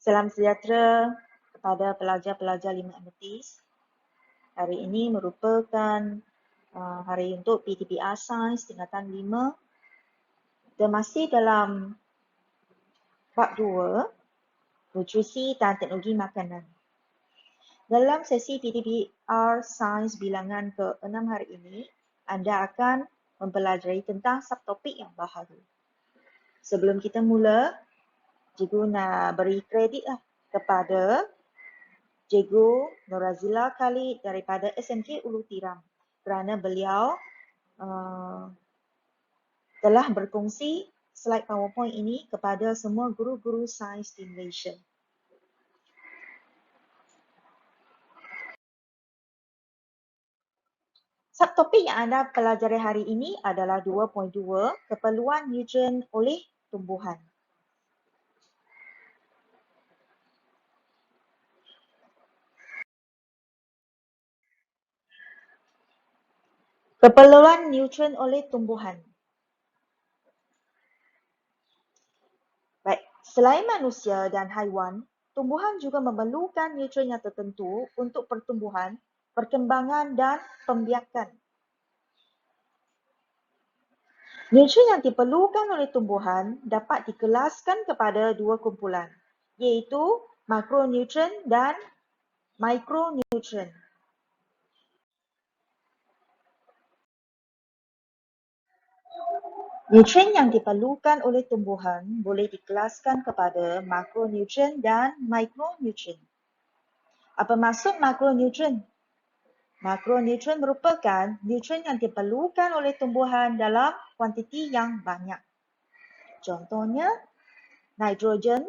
Salam sejahtera kepada pelajar-pelajar 5 ametis. Hari ini merupakan hari untuk PTPR Sains tingkatan 5. Kita masih dalam bab 2, nutrisi dan teknologi makanan. Dalam sesi PTPR Sains bilangan ke-6 hari ini, anda akan mempelajari tentang subtopik yang baharu. Sebelum kita mula, cikgu nak beri kredit kepada Cikgu Norazila Khalid daripada SMK Ulu Tiram kerana beliau telah berkongsi slide PowerPoint ini kepada semua guru-guru sains di Malaysia. Subtopik yang anda pelajari hari ini adalah 2.2, keperluan nutrien oleh tumbuhan. Keperluan nutrien oleh tumbuhan. Baik, selain manusia dan haiwan, tumbuhan juga memerlukan nutrien yang tertentu untuk pertumbuhan, perkembangan dan pembiakan. Nutrien yang diperlukan oleh tumbuhan dapat dikelaskan kepada dua kumpulan, iaitu makronutrien dan mikronutrien. Nutrien yang diperlukan oleh tumbuhan boleh dikelaskan kepada makronutrien dan mikronutrien. Apa maksud makronutrien? Makronutrien merupakan nutrien yang diperlukan oleh tumbuhan dalam kuantiti yang banyak. Contohnya, nitrogen,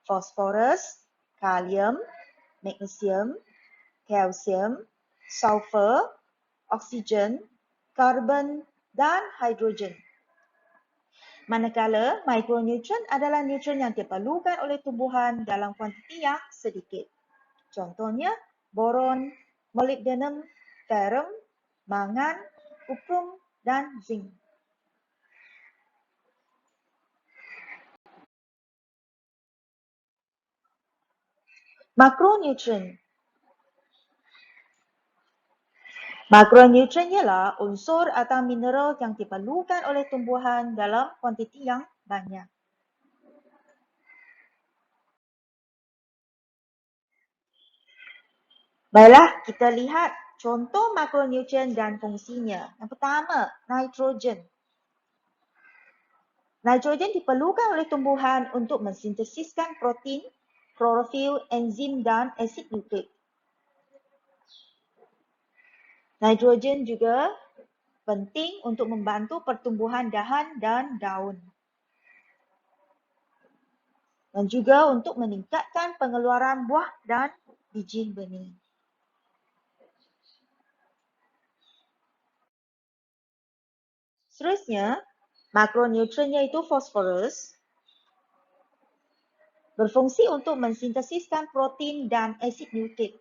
fosforus, kalium, magnesium, kalsium, sulfur, oksigen, karbon dan hidrogen. Manakala mikronutrien adalah nutrien yang diperlukan oleh tumbuhan dalam kuantiti yang sedikit. Contohnya, boron, molybdenum, ferrum, mangan, kuprum dan zinc. Makronutrien. Makronutrien ialah unsur atau mineral yang diperlukan oleh tumbuhan dalam kuantiti yang banyak. Baiklah, kita lihat contoh makronutrien dan fungsinya. Yang pertama, nitrogen. Nitrogen diperlukan oleh tumbuhan untuk mensintesiskan protein, klorofil, enzim dan asid nukleik. Nitrogen juga penting untuk membantu pertumbuhan dahan dan daun. Dan juga untuk meningkatkan pengeluaran buah dan biji benih. Seterusnya, makronutrien iaitu fosforus berfungsi untuk mensintesiskan protein dan asid nukleik.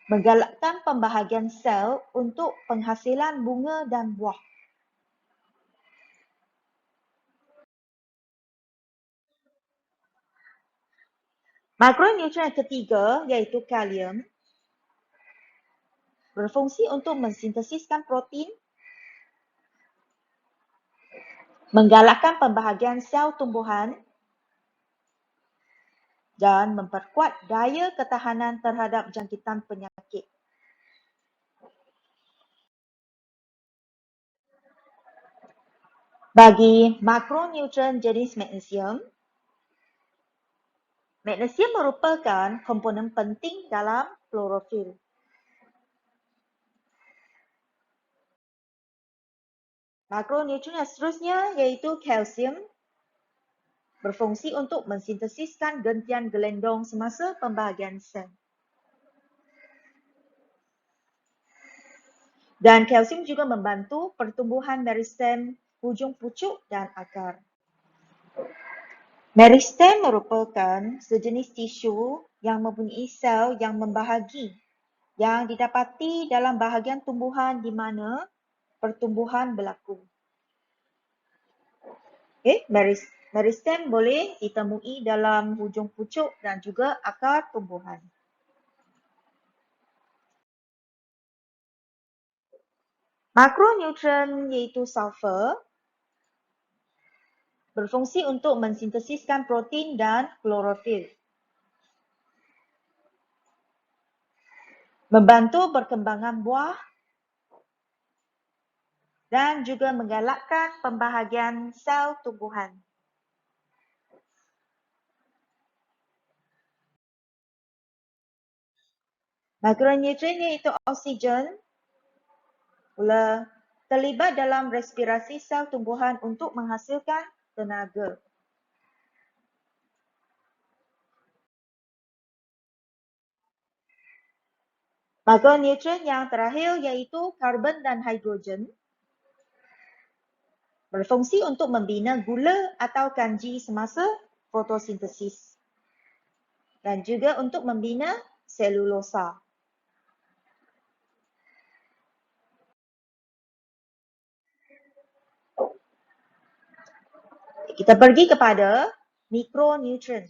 Menggalakkan pembahagian sel untuk penghasilan bunga dan buah. Makronutrien ketiga iaitu kalium berfungsi untuk mensintesiskan protein, menggalakkan pembahagian sel tumbuhan dan memperkuat daya ketahanan terhadap jangkitan penyakit. Bagi makronutrien jenis magnesium, magnesium merupakan komponen penting dalam klorofil. Makronutrien yang seterusnya iaitu kalsium berfungsi untuk mensintesiskan gentian gelendong semasa pembahagian sel. Dan kalsium juga membantu pertumbuhan meristem, hujung pucuk dan akar. Meristem merupakan sejenis tisu yang mempunyai sel yang membahagi yang didapati dalam bahagian tumbuhan di mana pertumbuhan berlaku. Meristem boleh ditemui dalam hujung pucuk dan juga akar tumbuhan. Makronutrien iaitu sulfur berfungsi untuk mensintesiskan protein dan klorofil. Membantu perkembangan buah dan juga menggalakkan pembahagian sel tumbuhan. Makronutrien iaitu oksigen pula terlibat dalam respirasi sel tumbuhan untuk menghasilkan tenaga. Makronutrien yang terakhir iaitu karbon dan hidrogen berfungsi untuk membina gula atau kanji semasa fotosintesis dan juga untuk membina selulosa. Kita pergi kepada mikronutrien.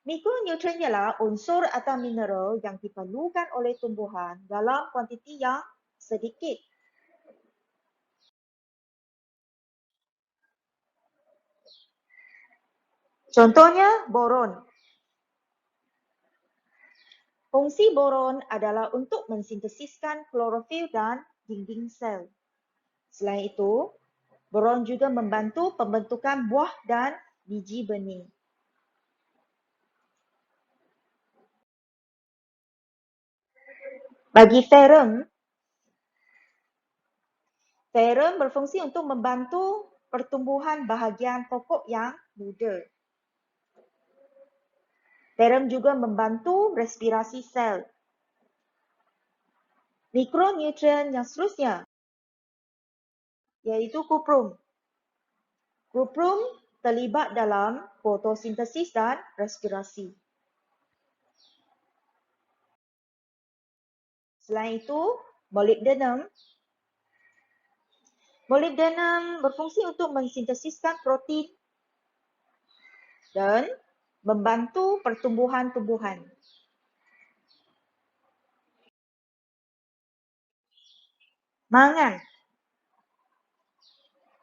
Mikronutrien ialah unsur atau mineral yang diperlukan oleh tumbuhan dalam kuantiti yang sedikit. Contohnya boron. Fungsi boron adalah untuk mensintesiskan klorofil dan dinding sel. Selain itu, boron juga membantu pembentukan buah dan biji benih. Bagi ferrum berfungsi untuk membantu pertumbuhan bahagian pokok yang muda. Ferrum juga membantu respirasi sel. Mikronutrien yang seterusnya iaitu kuprum. Kuprum terlibat dalam fotosintesis dan respirasi. Selain itu, molybdenum berfungsi untuk mensintesiskan protein dan membantu pertumbuhan tumbuhan.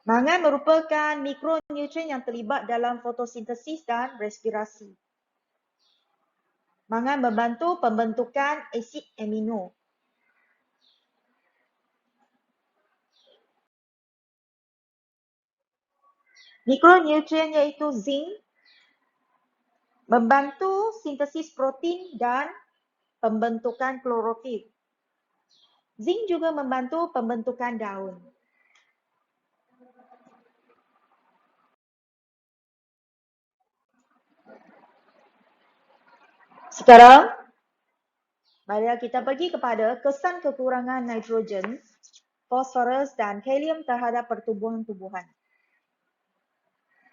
Mangan merupakan mikronutrien yang terlibat dalam fotosintesis dan respirasi. Mangan membantu pembentukan asid amino. Mikronutrien iaitu zinc membantu sintesis protein dan pembentukan klorofil. Zinc juga membantu pembentukan daun. Sekarang, mari kita pergi kepada kesan kekurangan nitrogen, fosforus dan kalium terhadap pertumbuhan tumbuhan.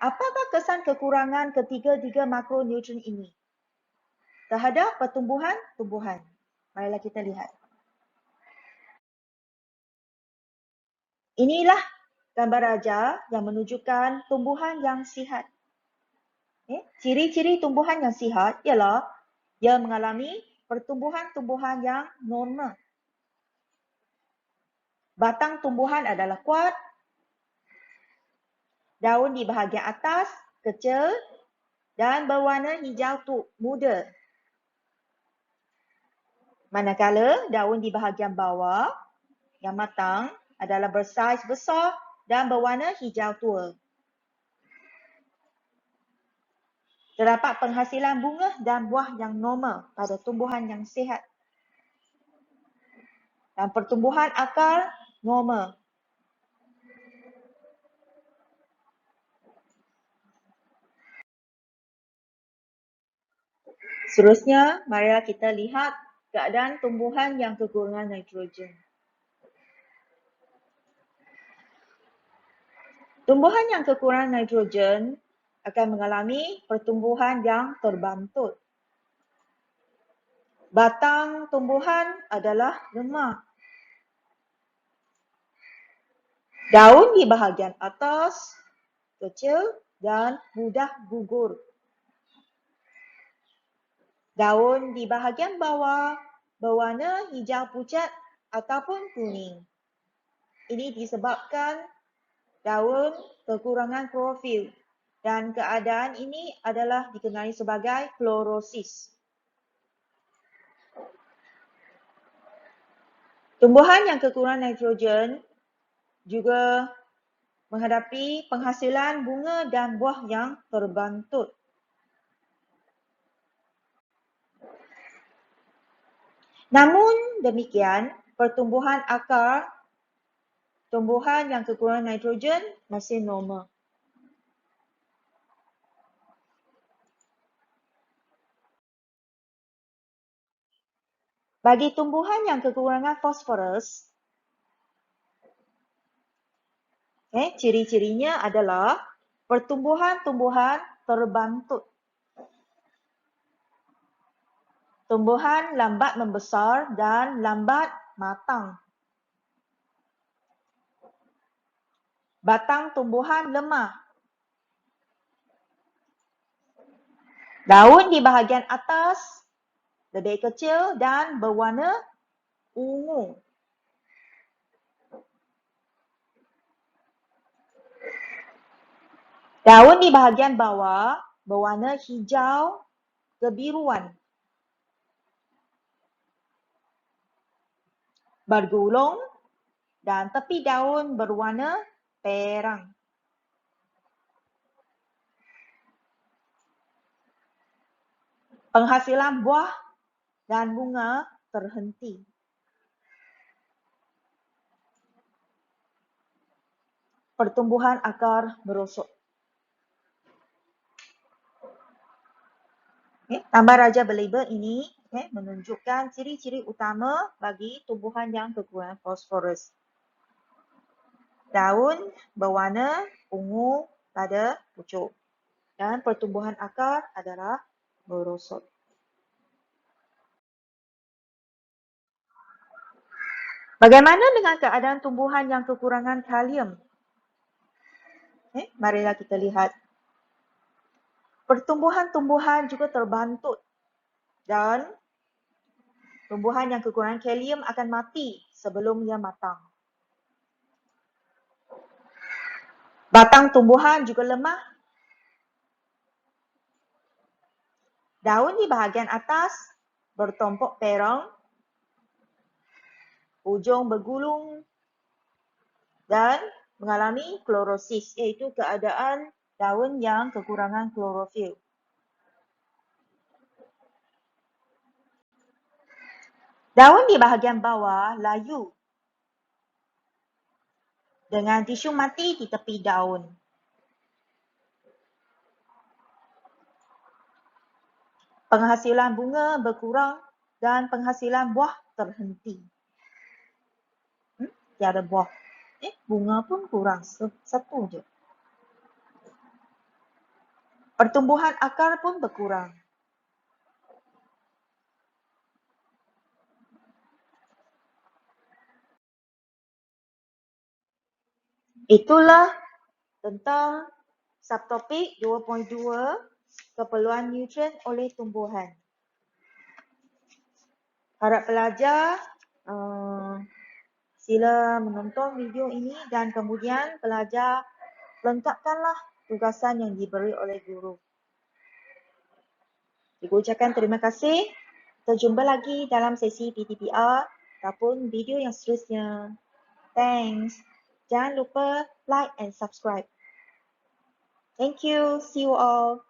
Apakah kesan kekurangan ketiga-tiga makronutrien ini terhadap pertumbuhan tumbuhan? Marilah kita lihat. Inilah gambar raja yang menunjukkan tumbuhan yang sihat. Ciri-ciri tumbuhan yang sihat ialah ia mengalami pertumbuhan tumbuhan yang normal. Batang tumbuhan adalah kuat, daun di bahagian atas kecil dan berwarna hijau muda. Manakala daun di bahagian bawah yang matang adalah bersaiz besar dan berwarna hijau tua. Terdapat penghasilan bunga dan buah yang normal pada tumbuhan yang sihat. Dan pertumbuhan akar normal. Seterusnya, marilah kita lihat keadaan tumbuhan yang kekurangan nitrogen. Tumbuhan yang kekurangan nitrogen akan mengalami pertumbuhan yang terbantut. Batang tumbuhan adalah lemah. Daun di bahagian atas kecil dan mudah gugur. Daun di bahagian bawah berwarna hijau pucat ataupun kuning. Ini disebabkan daun kekurangan klorofil dan keadaan ini adalah dikenali sebagai klorosis. Tumbuhan yang kekurangan nitrogen juga menghadapi penghasilan bunga dan buah yang terbantut. Namun demikian, pertumbuhan akar tumbuhan yang kekurangan nitrogen masih normal. Bagi tumbuhan yang kekurangan fosforus, ciri-cirinya adalah pertumbuhan-tumbuhan terbantut. Tumbuhan lambat membesar dan lambat matang. Batang tumbuhan lemah. Daun di bahagian atas lebih kecil dan berwarna ungu. Daun di bahagian bawah berwarna hijau kebiruan. Bergulung dan tepi daun berwarna perang. Penghasilan buah dan bunga terhenti. Pertumbuhan akar merosot. Gambar raja berlabel ini menunjukkan ciri-ciri utama bagi tumbuhan yang kekurangan fosforus. Daun berwarna ungu pada pucuk dan pertumbuhan akar adalah merosot. Bagaimana dengan keadaan tumbuhan yang kekurangan kalium? Marilah kita lihat. Pertumbuhan-tumbuhan juga terbantut dan tumbuhan yang kekurangan kalium akan mati sebelum ia matang. Batang tumbuhan juga lemah. Daun di bahagian atas bertompok perang, ujung bergulung dan mengalami klorosis, iaitu keadaan daun yang kekurangan klorofil. Daun di bahagian bawah layu dengan tisu mati di tepi daun. Penghasilan bunga berkurang dan penghasilan buah terhenti. Tiada buah. Bunga pun kurang, satu je. Pertumbuhan akar pun berkurang. Itulah tentang subtopik 2.2 keperluan nutrien oleh tumbuhan. Harap pelajar sila menonton video ini dan kemudian pelajar lengkapkanlah tugasan yang diberi oleh guru. Cikgu ucapkan terima kasih. Kita jumpa lagi dalam sesi PTPR ataupun video yang seterusnya. Thanks. Jangan lupa like and subscribe. Thank you. See you all.